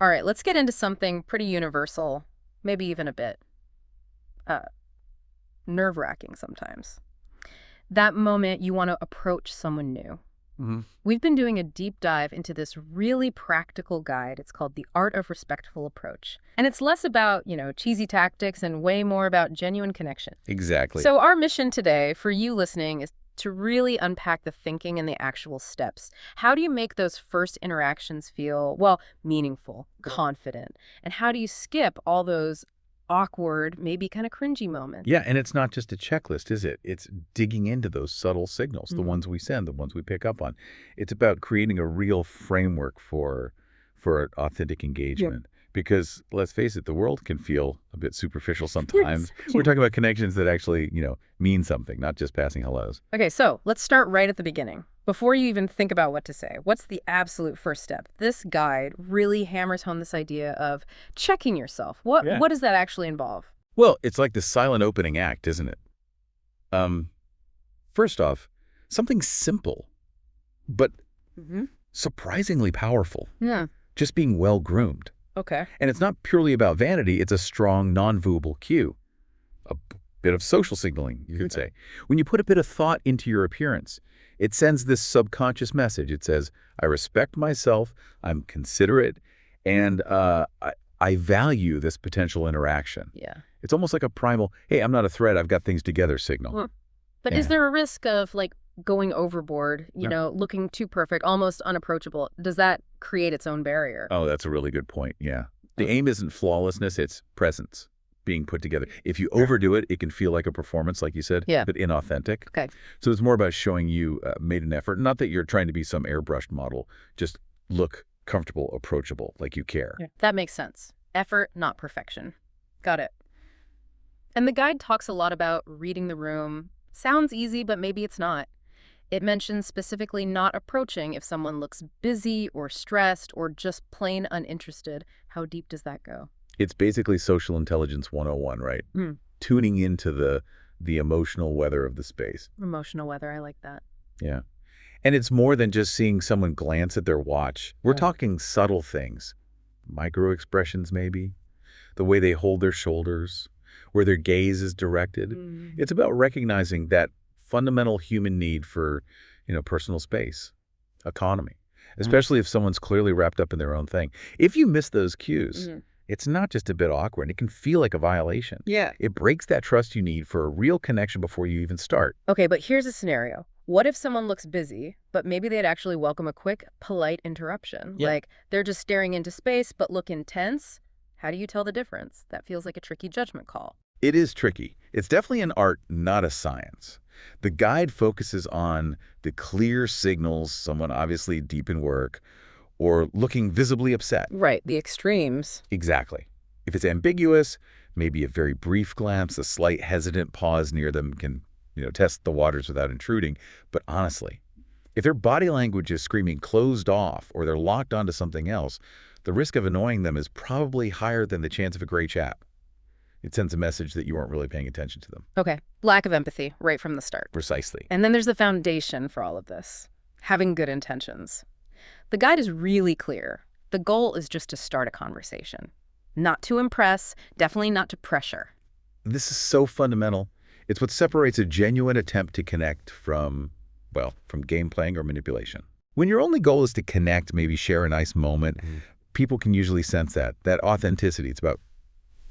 All right, let's get into something pretty universal, maybe even a bit uh, nerve-wracking sometimes. That moment you want to approach someone new. Hmm. We've been doing a deep dive into this really practical guide. It's called The Art of Respectful Approach. And it's less about, cheesy tactics and way more about genuine connection. Exactly. So our mission today for you listening is to really unpack the thinking and the actual steps. How do you make those first interactions feel, well, meaningful, confident? And how do you skip all those awkward, maybe kind of cringy moments? Yeah, and it's not just a checklist, is it? It's digging into those subtle signals, the Mm. ones we send, the ones we pick up on. It's about creating a real framework for authentic engagement. Because let's face it, the world can feel a bit superficial sometimes. We're talking about connections that actually, mean something, not just passing hellos. Okay, so let's start right at the beginning. Before you even think about what to say, what's the absolute first step? This guide really hammers home this idea of checking yourself. What Yeah. what does that actually involve? Well, it's like the silent opening act, isn't it? Um, First off, something simple, but Mm-hmm. surprisingly powerful. Yeah. Just being well groomed. Okay. And it's not purely about vanity, it's a strong, non-verbal cue. A bit of social signaling, you could say. When you put a bit of thought into your appearance, it sends this subconscious message. It says, I respect myself, I'm considerate, and I value this potential interaction. Yeah. It's almost like a primal, hey, I'm not a threat, I've got things together signal. Well, But Yeah. is there a risk of going overboard, Yeah. looking too perfect, almost unapproachable? Does that create its own barrier? Oh, that's a really good point, yeah. The aim isn't flawlessness, it's presence being put together. If you overdo it, it can feel like a performance, like you said, Yeah. but inauthentic. Okay. So it's more about showing you made an effort. Not that you're trying to be some airbrushed model. Just look comfortable, approachable, like you care. Yeah. That makes sense. Effort, not perfection. Got it. And the guide talks a lot about reading the room. Sounds easy, but maybe it's not. It mentions specifically not approaching if someone looks busy or stressed or just plain uninterested. How deep does that go? It's basically social intelligence 101, right? Mm. Tuning into the emotional weather of the space. Emotional weather, I like that. Yeah. And it's more than just seeing someone glance at their watch. We're Right. talking subtle things. Micro expressions, maybe. The way they hold their shoulders, where their gaze is directed. It's about recognizing that fundamental human need for, personal space, autonomy, especially if someone's clearly wrapped up in their own thing. If you miss those cues, Mhm. it's not just a bit awkward. It can feel like a violation. Yeah. It breaks that trust you need for a real connection before you even start. Okay, but here's a scenario. What if someone looks busy, but maybe they'd actually welcome a quick, polite interruption? Yeah. Like they're just staring into space but look intense? How do you tell the difference? That feels like a tricky judgment call. It is tricky. It's definitely an art, not a science. The guide focuses on the clear signals, someone obviously deep in work, or looking visibly upset. Right, the extremes. Exactly. If it's ambiguous, maybe a very brief glance, a slight hesitant pause near them can, test the waters without intruding. But honestly, if their body language is screaming closed off or they're locked onto something else, the risk of annoying them is probably higher than the chance of a great chat. It sends a message that you weren't really paying attention to them. Okay, lack of empathy right from the start. Precisely. And then there's the foundation for all of this, having good intentions. The guide is really clear. The goal is just to start a conversation. Not to impress, definitely not to pressure. This is so fundamental. It's what separates a genuine attempt to connect from game playing or manipulation. When your only goal is to connect, maybe share a nice moment, people can usually sense that authenticity. It's about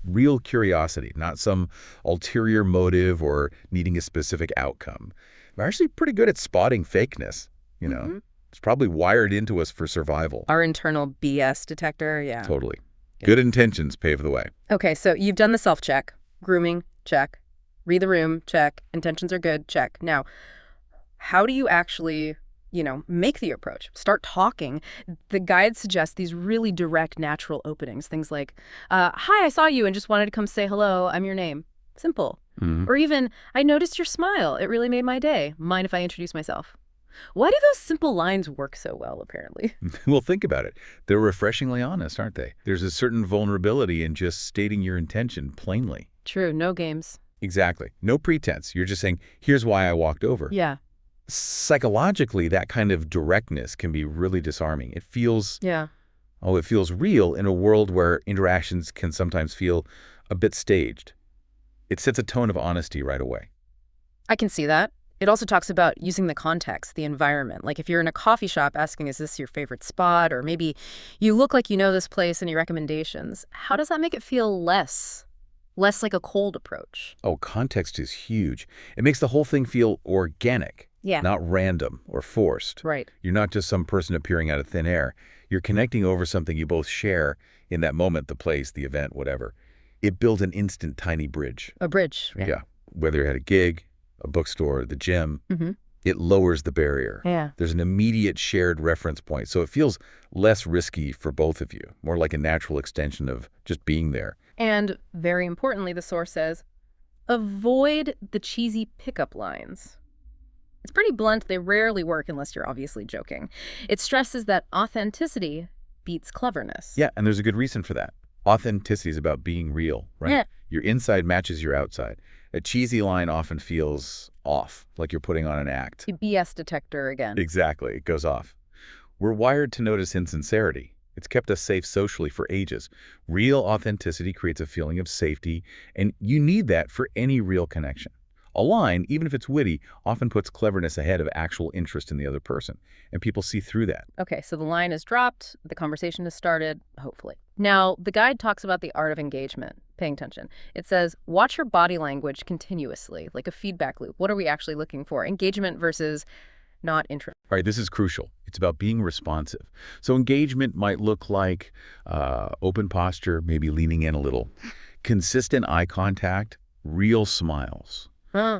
real curiosity, not some ulterior motive or needing a specific outcome. We're actually pretty good at spotting fakeness, Mhm. It's probably wired into us for survival. Our internal BS detector, yeah. Totally. Good intentions pave the way. Okay, so you've done the self-check. Grooming, check. Read the room, check. Intentions are good, check. Now, how do you actually, make the approach? Start talking. The guide suggests these really direct, natural openings. Things like, hi, I saw you and just wanted to come say hello. I'm your name. Simple. Mhm. Or even, I noticed your smile. It really made my day. Mind if I introduce myself? Why do those simple lines work so well, apparently? Well, think about it. They're refreshingly honest, aren't they? There's a certain vulnerability in just stating your intention plainly. True, no games. Exactly. No pretense. You're just saying, here's why I walked over. Yeah, Psychologically, that kind of directness can be really disarming. It feels yeah. Oh, it feels real in a world where interactions can sometimes feel a bit staged. It sets a tone of honesty right away. I can see that. It also talks about using the context, the environment. Like if you're in a coffee shop asking, is this your favorite spot? Or maybe you look like you know this place, any recommendations? How does that make it feel less like a cold approach? Oh, context is huge. It makes the whole thing feel organic, Yeah. not random or forced. Right. You're not just some person appearing out of thin air. You're connecting over something you both share in that moment, the place, the event, whatever. It builds an instant tiny bridge. A bridge. Yeah. Whether you're at a gig, a bookstore, the gym, Mm-hmm. it lowers the barrier. Yeah. There's an immediate shared reference point. So it feels less risky for both of you, more like a natural extension of just being there. And very importantly, the source says, avoid the cheesy pickup lines. It's pretty blunt. They rarely work unless you're obviously joking. It stresses that authenticity beats cleverness. Yeah, and there's a good reason for that. Authenticity is about being real, right? Yeah. Your inside matches your outside. A cheesy line often feels off, like you're putting on an act. The BS detector again. Exactly, it goes off. We're wired to notice insincerity. It's kept us safe socially for ages. Real authenticity creates a feeling of safety, and you need that for any real connection. A line, even if it's witty, often puts cleverness ahead of actual interest in the other person, and people see through that. Okay, so the line is dropped, the conversation is started, hopefully. Now, the guide talks about the art of engagement, paying attention. It says, watch your body language continuously, like a feedback loop. What are we actually looking for? Engagement versus not interest. All right, this is crucial. It's about being responsive. So engagement might look like open posture, maybe leaning in a little, consistent eye contact, real smiles.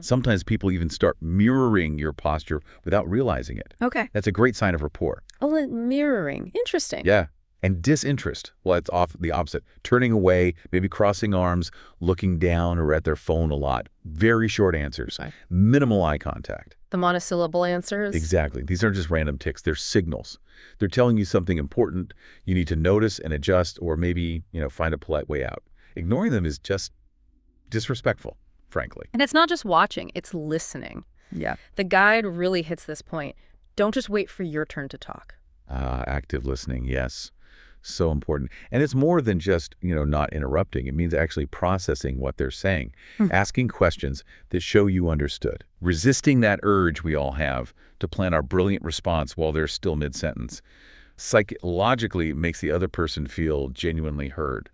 Sometimes people even start mirroring your posture without realizing it. Okay. That's a great sign of rapport. Oh, mirroring. Interesting. Yeah. And disinterest, well, it's off the opposite. Turning away, maybe crossing arms, looking down or at their phone a lot. Very short answers. Okay. Minimal eye contact. The monosyllable answers. Exactly. These aren't just random tics. They're signals. They're telling you something important. You need to notice and adjust or maybe, find a polite way out. Ignoring them is just disrespectful, frankly. And it's not just watching, it's listening. Yeah. The guide really hits this point. Don't just wait for your turn to talk. Active listening, yes. So important. And it's more than just, not interrupting. It means actually processing what they're saying, asking questions that show you understood, resisting that urge we all have to plan our brilliant response while they're still mid-sentence. Psychologically, it makes the other person feel genuinely heard,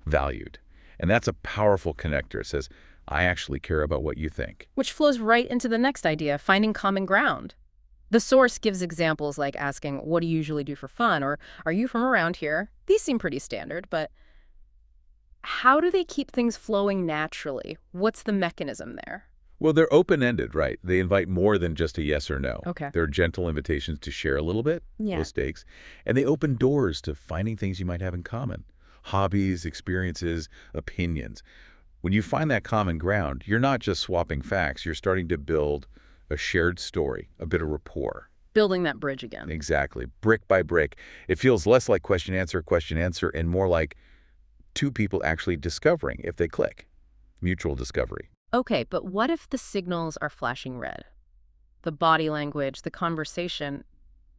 valued. And that's a powerful connector. It says, I actually care about what you think. Which flows right into the next idea, finding common ground. The source gives examples like asking, what do you usually do for fun? Or are you from around here? These seem pretty standard, but how do they keep things flowing naturally? What's the mechanism there? Well, they're open-ended, right? They invite more than just a yes or no. Okay. They're gentle invitations to share a little bit, Yeah. low stakes, and they open doors to finding things you might have in common. Hobbies, experiences, opinions. When you find that common ground, you're not just swapping facts, you're starting to build a shared story, a bit of rapport. Building that bridge again. Exactly. Brick by brick. It feels less like question, answer, and more like two people actually discovering if they click. Mutual discovery. Okay, but what if the signals are flashing red? The body language, the conversation,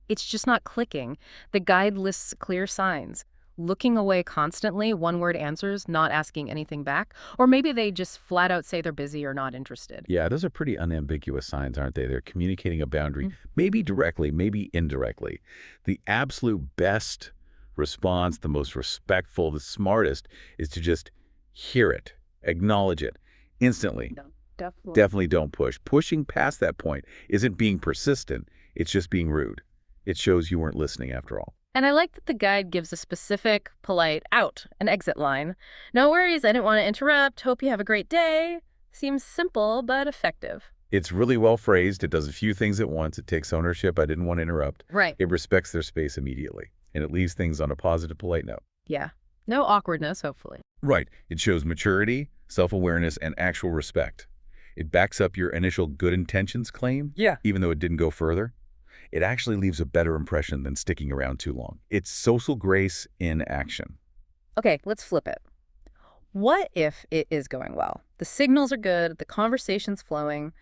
it's just not clicking. The guide lists clear signs. Looking away constantly, one-word answers, not asking anything back. Or maybe they just flat out say they're busy or not interested. Yeah, those are pretty unambiguous signs, aren't they? They're communicating a boundary, maybe directly, maybe indirectly. The absolute best response, the most respectful, the smartest, is to just hear it, acknowledge it instantly. No, definitely. Definitely don't push. Pushing past that point isn't being persistent. It's just being rude. It shows you weren't listening after all. And I like that the guide gives a specific, polite out, an exit line. No worries, I didn't want to interrupt. Hope you have a great day. Seems simple, but effective. It's really well phrased. It does a few things at once. It takes ownership. I didn't want to interrupt. Right. It respects their space immediately. And it leaves things on a positive, polite note. Yeah. No awkwardness, hopefully. Right. It shows maturity, self-awareness, and actual respect. It backs up your initial good intentions claim, even though it didn't go further. It actually leaves a better impression than sticking around too long. It's social grace in action. Okay, let's flip it. What if it is going well? The signals are good, the conversation's flowing.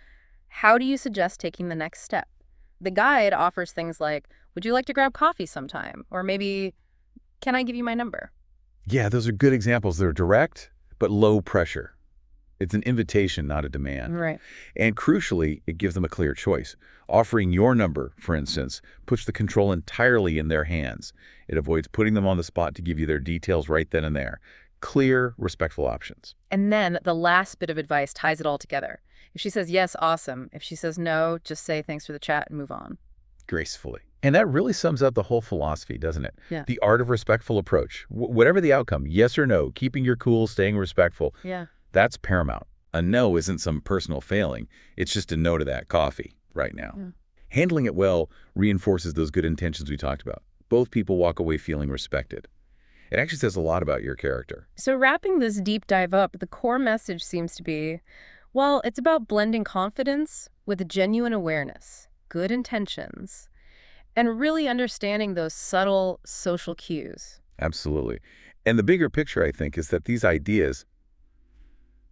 How do you suggest taking the next step? The guide offers things like, would you like to grab coffee sometime? Or maybe Can I give you my number? Yeah, those are good examples. They're direct, but low pressure. It's an invitation, not a demand. Right. And crucially, it gives them a clear choice. Offering your number, for instance, puts the control entirely in their hands. It avoids putting them on the spot to give you their details right then and there. Clear, respectful options. And then the last bit of advice ties it all together. If she says yes, awesome. If she says no, just say thanks for the chat and move on. Gracefully. And that really sums up the whole philosophy, doesn't it? Yeah. The art of respectful approach. Whatever the outcome, yes or no, keeping your cool, staying respectful, Yeah. that's paramount. A no isn't some personal failing. It's just a no to that coffee right now. Yeah. Handling it well reinforces those good intentions we talked about. Both people walk away feeling respected. It actually says a lot about your character. So wrapping this deep dive up, the core message seems to be, well, it's about blending confidence with genuine awareness, good intentions, and really understanding those subtle social cues. Absolutely. And the bigger picture, I think, is that these ideas,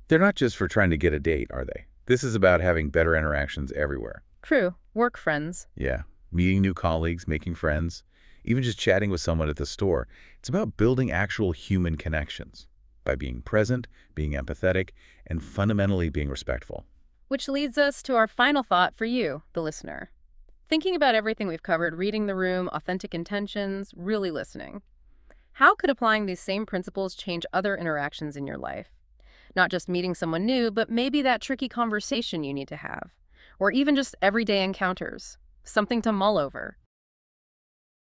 they're not just for trying to get a date, are they? This is about having better interactions everywhere. True. Work friends. Yeah. Meeting new colleagues, making friends, even just chatting with someone at the store. It's about building actual human connections by being present, being empathetic, and fundamentally being respectful. Which leads us to our final thought for you, the listener. Thinking about everything we've covered, reading the room, authentic intentions, really listening. How could applying these same principles change other interactions in your life? Not just meeting someone new, but maybe that tricky conversation you need to have. Or even just everyday encounters. Something to mull over.